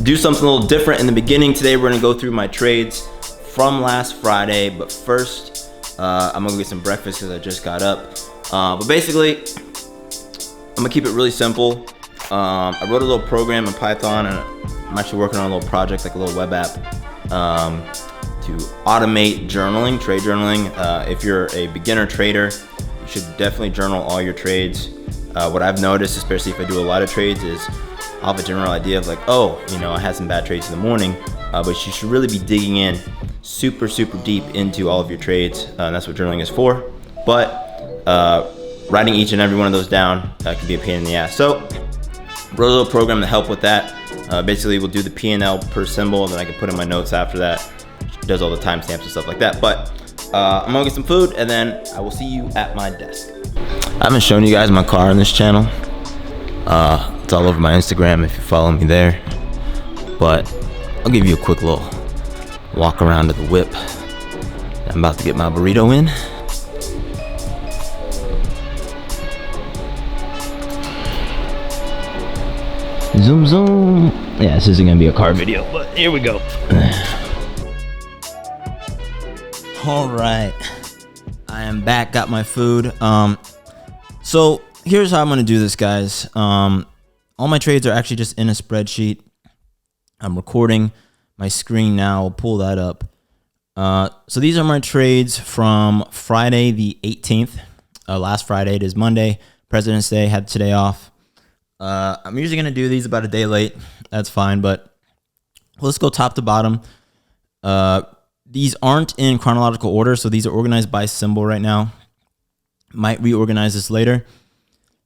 do something a little different in the beginning. Today we're gonna go through my trades from last Friday, but first I'm gonna get some breakfast because I just got up. But basically, I'm gonna keep it really simple. I wrote a little program in Python, and I'm actually working on a little project, like a little web app, to automate journaling, trade journaling. If you're a beginner trader, you should definitely journal all your trades. What I've noticed, especially if I do a lot of trades, is I'll have a general idea of like, oh, I had some bad trades in the morning, but you should really be digging in super deep into all of your trades. And that's what journaling is for. But writing each and every one of those down can be a pain in the ass. So wrote a little program to help with that. Basically, we'll do the P&L per symbol, and then I can put in my notes after that. It does all the timestamps and stuff like that. But I'm gonna get some food, and then I will see you at my desk. I haven't shown you guys my car on this channel. It's all over my Instagram if you follow me there. But I'll give you a quick little walk around to the whip. I'm about to get my burrito in. Zoom zoom. Yeah, this isn't gonna be a car video, but here we go. All right, I am back, got my food. So here's how I'm gonna do this, guys. All my trades are actually just in a spreadsheet. I'm recording my screen now. I'll pull that up. So these are my trades from Friday the 18th. Last Friday, it is Monday, President's Day, had today off. I'm usually going to do these about a day late. That's fine, but let's go top to bottom. These aren't in chronological order, so these are organized by symbol right now. Might reorganize this later.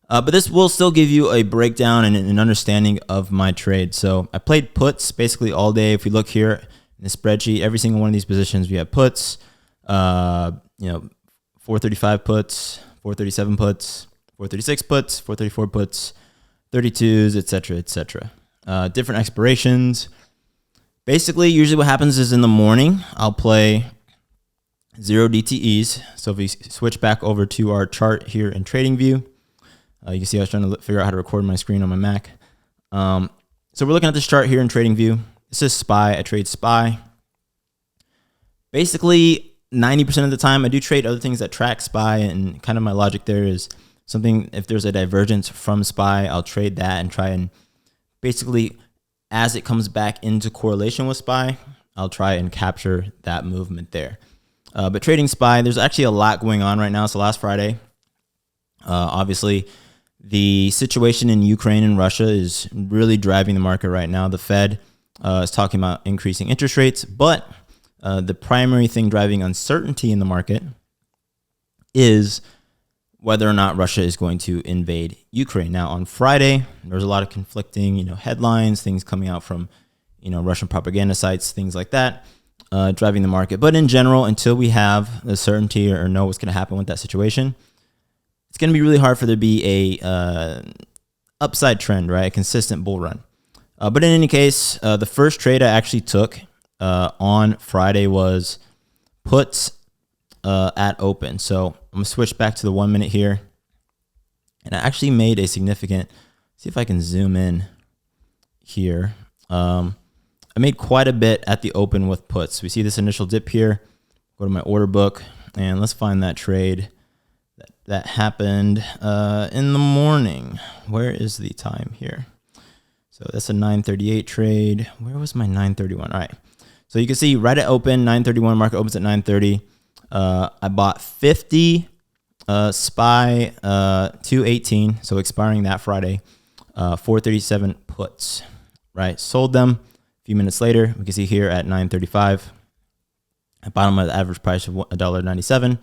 But this will still give you a breakdown and an understanding of my trade. So I played puts basically all day. If we look here in the spreadsheet, every single one of these positions, we have puts, 435 puts, 437 puts, 436 puts, 434 puts, 32s, etc. Different expirations. Basically, usually what happens is in the morning, I'll play 0 DTEs. So if we switch back over to our chart here in TradingView, you can see I was trying to figure out how to record my screen on my Mac. So we're looking at this chart here in TradingView. This is SPY. I trade SPY. Basically, 90% of the time, I do trade other things that track SPY, and kind of my logic there is something, if there's a divergence from SPY, I'll trade that and try and basically, as it comes back into correlation with SPY, I'll try and capture that movement there. But trading SPY, there's actually a lot going on right now. So last Friday, obviously, the situation in Ukraine and Russia is really driving the market right now. The Fed is talking about increasing interest rates, but the primary thing driving uncertainty in the market is whether or not Russia is going to invade Ukraine. Now, on Friday, there was a lot of conflicting, headlines, things coming out from, Russian propaganda sites, things like that, driving the market. But in general, until we have the certainty or know what's going to happen with that situation, it's going to be really hard for there to be a upside trend, right? A consistent bull run. But in any case, the first trade I actually took on Friday was puts at open. So I'm going to switch back to the 1 minute here. And I actually made a significant, see if I can zoom in here. I made quite a bit at the open with puts. We see this initial dip here. Go to my order book, and let's find that trade that happened in the morning. Where is the time here? So that's a 9:38 trade. Where was my 9:31? All right. So you can see right at open, 9:31, market opens at 9:30. I bought 50 SPY 218, so expiring that Friday, 437 puts, right? Sold them a few minutes later. We can see here at 9:35. I bought them at the average price of $1.97.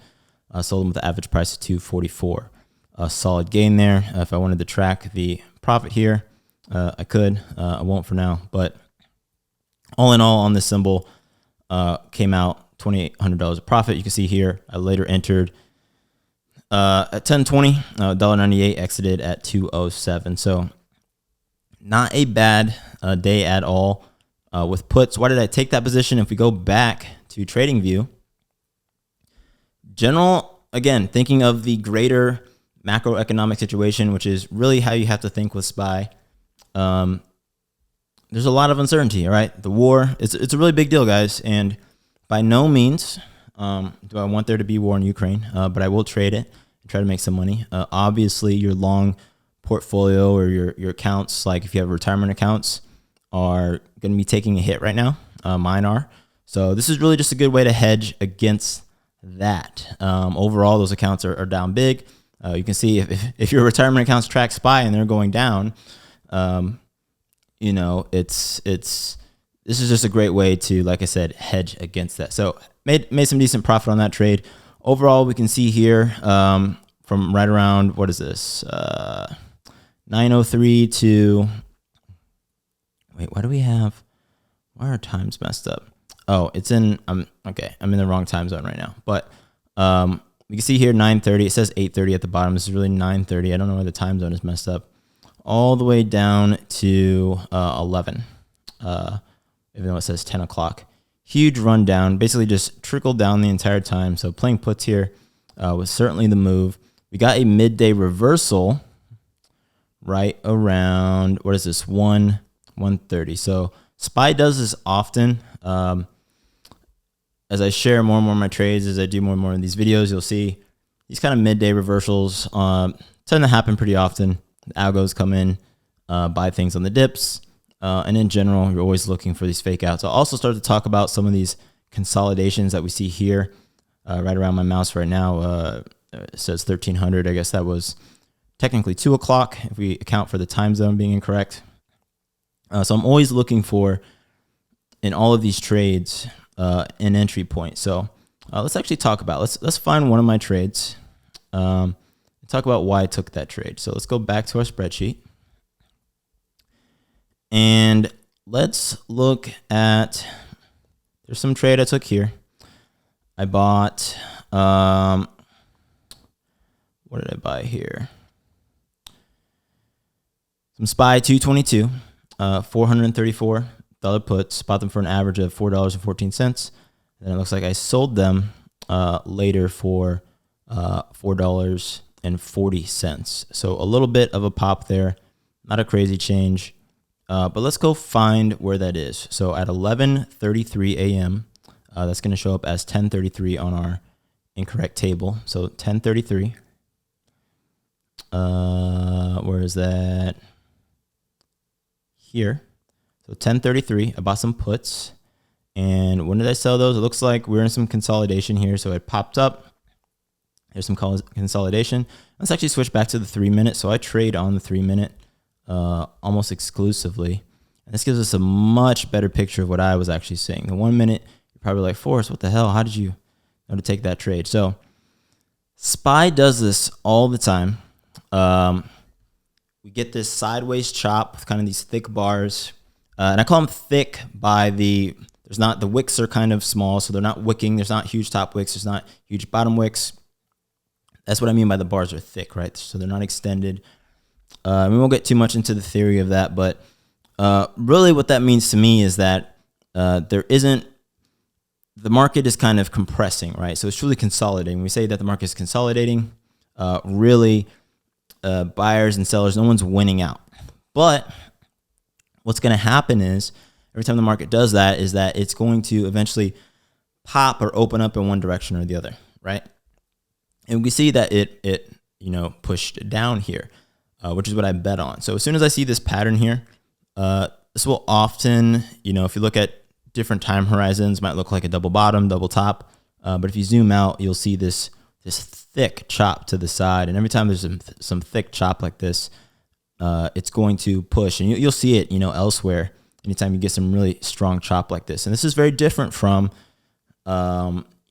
Sold them with the average price of $2.44. A solid gain there. If I wanted to track the profit here, I could. I won't for now. But all in all, on this symbol, came out $2,800 of profit. You can see here, I later entered at 10.20, $1.98, exited at 2.07. So not a bad day at all with puts. Why did I take that position? If we go back to TradingView, general, again, thinking of the greater macroeconomic situation, which is really how you have to think with SPY. there's a lot of uncertainty. All right, the war, it's a really big deal, guys, and by no means do I want there to be war in Ukraine, but I will trade it and try to make some money. Obviously, your long portfolio or your accounts, like if you have retirement accounts, are going to be taking a hit right now. Mine are. So this is really just a good way to hedge against that. Overall, those accounts are down big. You can see if your retirement accounts track SPY and they're going down, you know, this is just a great way to, like I said, hedge against that. So made some decent profit on that trade. Overall, we can see here from right around, what is this? 9:03 to, wait, why are our times messed up? Oh, it's in, okay, I'm in the wrong time zone right now. But you can see here 9:30. It says 8:30 at the bottom. This is really 9:30. I don't know why the time zone is messed up. All the way down to 11, even though it says 10 o'clock. Huge rundown, basically just trickled down the entire time. So playing puts here was certainly the move. We got a midday reversal right around, what is this, 1:30. So SPY does this often. As I share more and more of my trades, as I do more and more of these videos, you'll see these kind of midday reversals tend to happen pretty often. The algos come in, buy things on the dips, and in general, you're always looking for these fake outs. I'll also start to talk about some of these consolidations that we see here, right around my mouse right now. It says 1300. I guess that was technically 2 o'clock if we account for the time zone being incorrect. So I'm always looking for, in all of these trades, an entry point. So let's actually talk about, let's find one of my trades. Talk about why I took that trade. So let's go back to our spreadsheet. And let's look at, there's some trade I took here. I bought, what did I buy here? Some SPY 222, $434 puts. Bought them for an average of $4.14. And it looks like I sold them later for $4.40. So a little bit of a pop there, not a crazy change. But let's go find where that is. So at 11:33 a.m., that's going to show up as 10:33 on our incorrect table. So 10:33. Where is that? Here. So 10:33. I bought some puts. And when did I sell those? It looks like we're in some consolidation here. So it popped up. There's some consolidation. Let's actually switch back to the 3-minute. So I trade on the 3-minute almost exclusively. And this gives us a much better picture of what I was actually saying. The 1 minute, you're probably like, Forrest, what the hell? How did you know to take that trade? So SPY does this all the time. We get this sideways chop with kind of these thick bars. And I call them thick by the wicks are kind of small, so they're not wicking. There's not huge top wicks. There's not huge bottom wicks. That's what I mean by the bars are thick, right? So they're not extended. We won't get too much into the theory of that, but really what that means to me is that the market is kind of compressing, right? So it's truly consolidating. When we say that the market is consolidating, really buyers and sellers, no one's winning out. But what's going to happen is every time the market does that is that it's going to eventually pop or open up in one direction or the other, right? And we see that it pushed down here, which is what I bet on. So as soon as I see this pattern here, this will often, if you look at different time horizons, might look like a double bottom, double top. But if you zoom out, you'll see this thick chop to the side. And every time there's some thick chop like this, it's going to push. And you'll see it, elsewhere anytime you get some really strong chop like this. And this is very different from,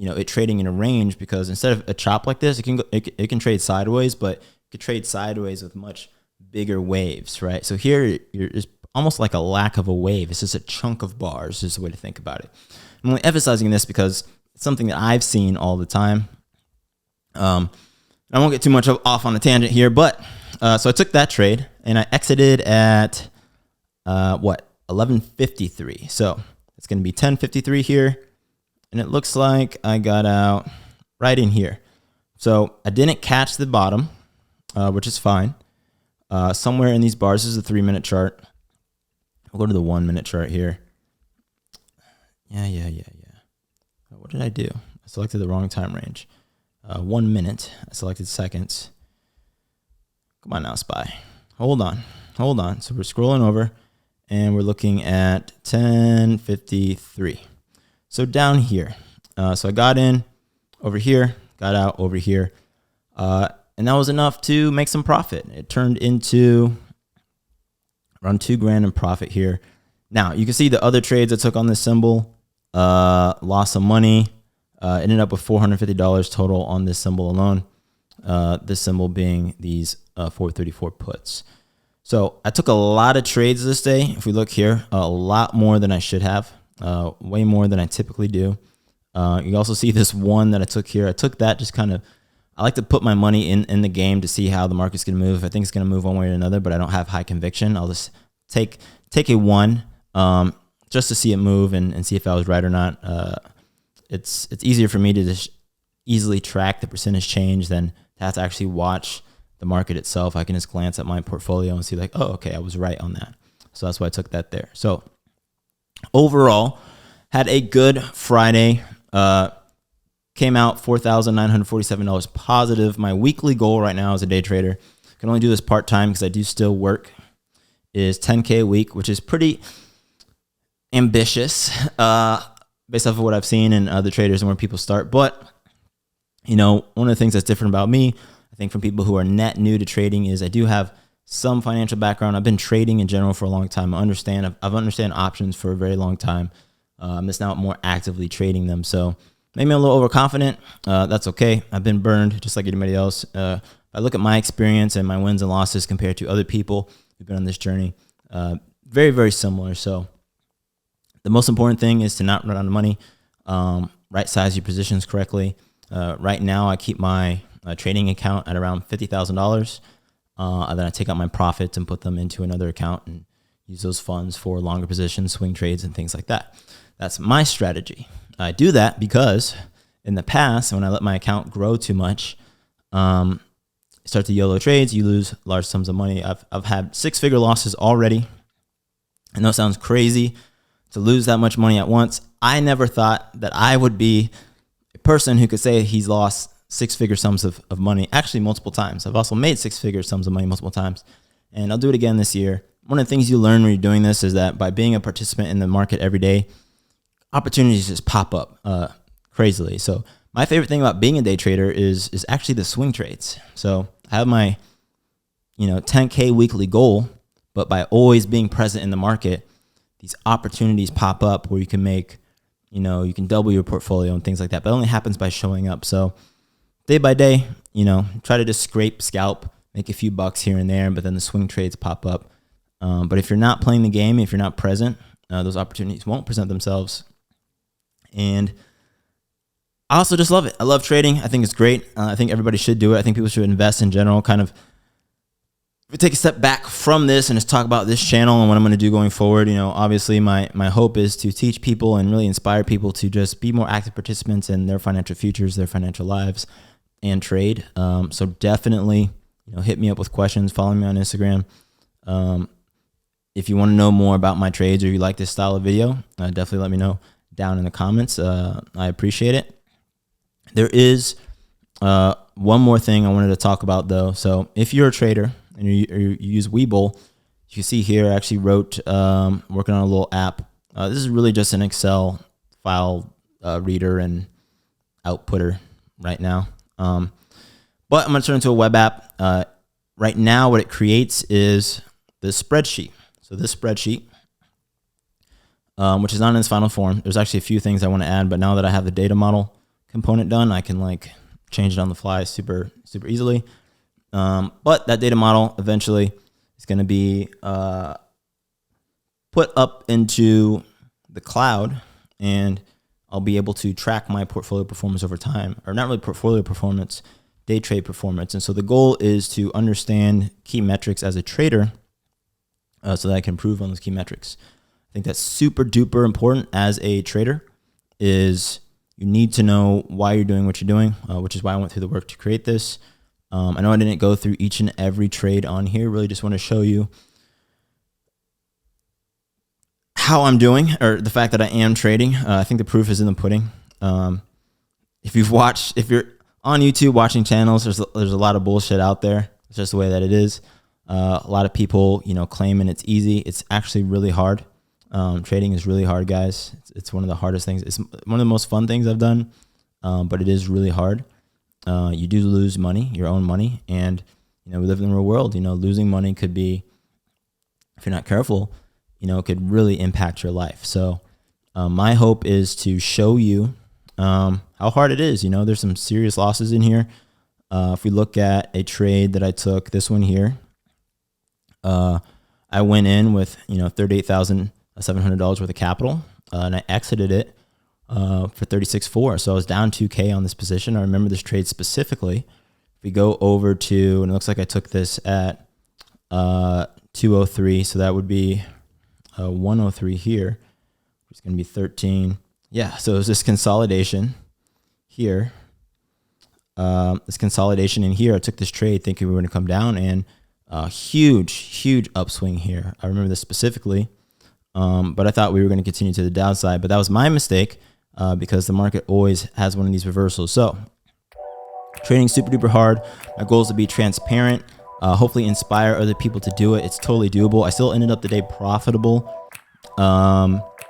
it trading in a range, because instead of a chop like this, it can trade sideways, but it could trade sideways with much bigger waves, right? So here it's almost like a lack of a wave. It's just a chunk of bars is the way to think about it. I'm only emphasizing this because it's something that I've seen all the time. I won't get too much off on a tangent here, but so I took that trade and I exited at 11:53. So it's going to be 10:53 here. And it looks like I got out right in here. So I didn't catch the bottom, which is fine. Somewhere in these bars, this is a 3-minute chart. I'll go to the 1 minute chart here. Yeah. What did I do? I selected the wrong time range. 1 minute. I selected seconds. Come on now, SPY. Hold on. So we're scrolling over and we're looking at 10:53. So down here. So I got in over here, got out over here. And that was enough to make some profit. It turned into around $2,000 in profit here. Now you can see the other trades I took on this symbol, lost some money, ended up with $450 total on this symbol alone. This symbol being these 434 puts. So I took a lot of trades this day. If we look here, a lot more than I should have, way more than I typically do. You also see this one that I took here. I took that just kind of, I like to put my money in the game to see how the market's going to move. If I think it's going to move one way or another, but I don't have high conviction, I'll just take a one just to see it move and see if I was right or not. It's easier for me to just easily track the percentage change than to have to actually watch the market itself. I can just glance at my portfolio and see like, oh, okay, I was right on that. So that's why I took that there. So overall, had a good Friday. Came out $4,947 positive. My weekly goal right now as a day trader, can only do this part-time because I do still work, is $10K a week, which is pretty ambitious based off of what I've seen in other traders and where people start. But, you know, one of the things that's different about me, I think from people who are net new to trading, is I do have some financial background. I've been trading in general for a long time. I've understand options for a very long time. I'm just now more actively trading them. So maybe I'm a little overconfident. That's okay. I've been burned just like anybody else. I look at my experience and my wins and losses compared to other people who've been on this journey. Very, very similar. So the most important thing is to not run out of money, right size your positions correctly. Right now, I keep my trading account at around $50,000. Then I take out my profits and put them into another account and use those funds for longer positions, swing trades, and things like that. That's my strategy. I do that because in the past, when I let my account grow too much, start to YOLO trades, you lose large sums of money. I've had 6-figure losses already. I know it sounds crazy to lose that much money at once. I never thought that I would be a person who could say he's lost 6-figure sums of money, actually multiple times. I've also made 6-figure sums of money multiple times, and I'll do it again this year. One of the things you learn when you're doing this is that by being a participant in the market every day, opportunities just pop up crazily. So my favorite thing about being a day trader is actually the swing trades. So I have my 10K weekly goal, but by always being present in the market, these opportunities pop up where you can make, you can double your portfolio and things like that. But it only happens by showing up. So day by day, try to just scalp, make a few bucks here and there, but then the swing trades pop up. But if you're not playing the game, if you're not present, those opportunities won't present themselves. And I also just love it. I love trading. I think it's great. I think everybody should do it. I think people should invest in general. Kind of, if we take a step back from this and just talk about this channel and what I'm going to do going forward, obviously my hope is to teach people and really inspire people to just be more active participants in their financial futures, their financial lives, and trade. So definitely, hit me up with questions. Follow me on Instagram. If you want to know more about my trades or you like this style of video, definitely let me know down in the comments. I appreciate it. There is one more thing I wanted to talk about though. So if you're a trader and you use Webull, you can see here I actually wrote, working on a little app. This is really just an Excel file reader and outputter right now. But I'm going to turn it into a web app. Right now what it creates is this spreadsheet. So this spreadsheet, which is not in its final form. There's actually a few things I want to add, but now that I have the data model component done, I can change it on the fly super easily. But that data model eventually is going to be put up into the cloud, and I'll be able to track my portfolio performance over time, or not really portfolio performance, day trade performance. And so the goal is to understand key metrics as a trader so that I can improve on those key metrics. I think that's super duper important as a trader. Is you need to know why you're doing what you're doing, which is why I went through the work to create this. I know I didn't go through each and every trade on here. Really just want to show you how I'm doing, or the fact that I am trading. I think the proof is in the pudding. If you're on YouTube watching channels, there's a lot of bullshit out there. It's just the way that it is. A lot of people, claiming it's easy. It's actually really hard. Trading is really hard, guys. It's one of the hardest things. It's one of the most fun things I've done, but it is really hard. You do lose money, your own money, and we live in the real world. Losing money could be, if you're not careful, it could really impact your life. So my hope is to show you how hard it is. There's some serious losses in here. If we look at a trade that I took, this one here, I went in with $38,700 worth of capital, and I exited it for 36.4. So I was down 2K on this position. I remember this trade specifically. If we go over to, and it looks like I took this at 203, so that would be 103 here. It's going to be 13. Yeah, so it was this consolidation here. This consolidation in here, I took this trade thinking we were going to come down, and huge upswing here. I remember this specifically, but I thought we were going to continue to the downside, but that was my mistake because the market always has one of these reversals. So trading super duper hard. My goal is to be transparent, hopefully inspire other people to do it. It's totally doable. I still ended up the day profitable.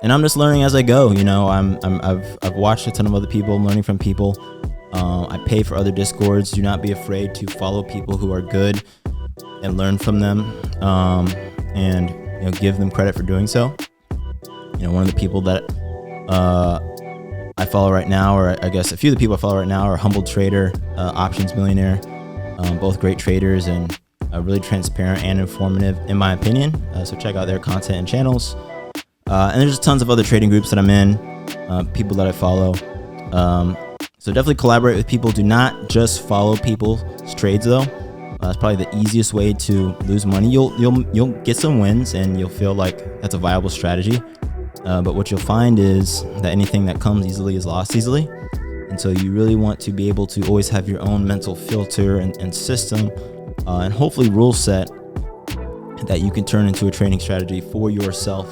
And I'm just learning as I go. I've watched a ton of other people. I'm learning from people. I pay for other Discords. Do not be afraid to follow people who are good and learn from them, and give them credit for doing so. One of the people that I follow right now, or I guess a few of the people I follow right now, are Humble Trader, Options Millionaire, both great traders and really transparent and informative, in my opinion. So check out their content and channels. And there's tons of other trading groups that I'm in, people that I follow. So definitely collaborate with people. Do not just follow people's trades though. That's probably the easiest way to lose money. You'll get some wins and you'll feel like that's a viable strategy. But what you'll find is that anything that comes easily is lost easily. And so you really want to be able to always have your own mental filter and system, and hopefully rule set that you can turn into a trading strategy for yourself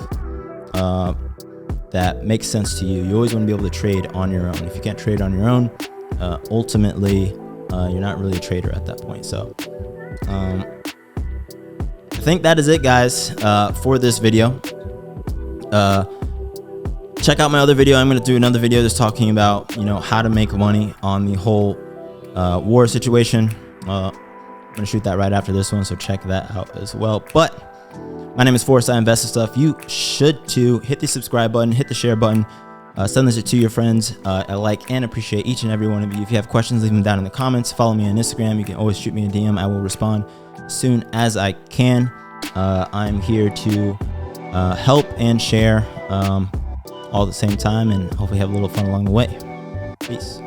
that makes sense to you. You always want to be able to trade on your own. If you can't trade on your own, ultimately you're not really a trader at that point. So I think that is it, guys, for this video. Check out my other video. I'm going to do another video just talking about how to make money on the whole war situation. I'm going to shoot that right after this one, so check that out as well. But my name is Forrest. I invest in stuff. You should too. Hit the subscribe button, hit the share button, send this to your friends. I like and appreciate each and every one of you. If you have questions, leave them down in the comments. Follow me on Instagram. You can always shoot me a DM. I will respond as soon as I can. I'm here to help and share all at the same time, and hopefully have a little fun along the way. Peace.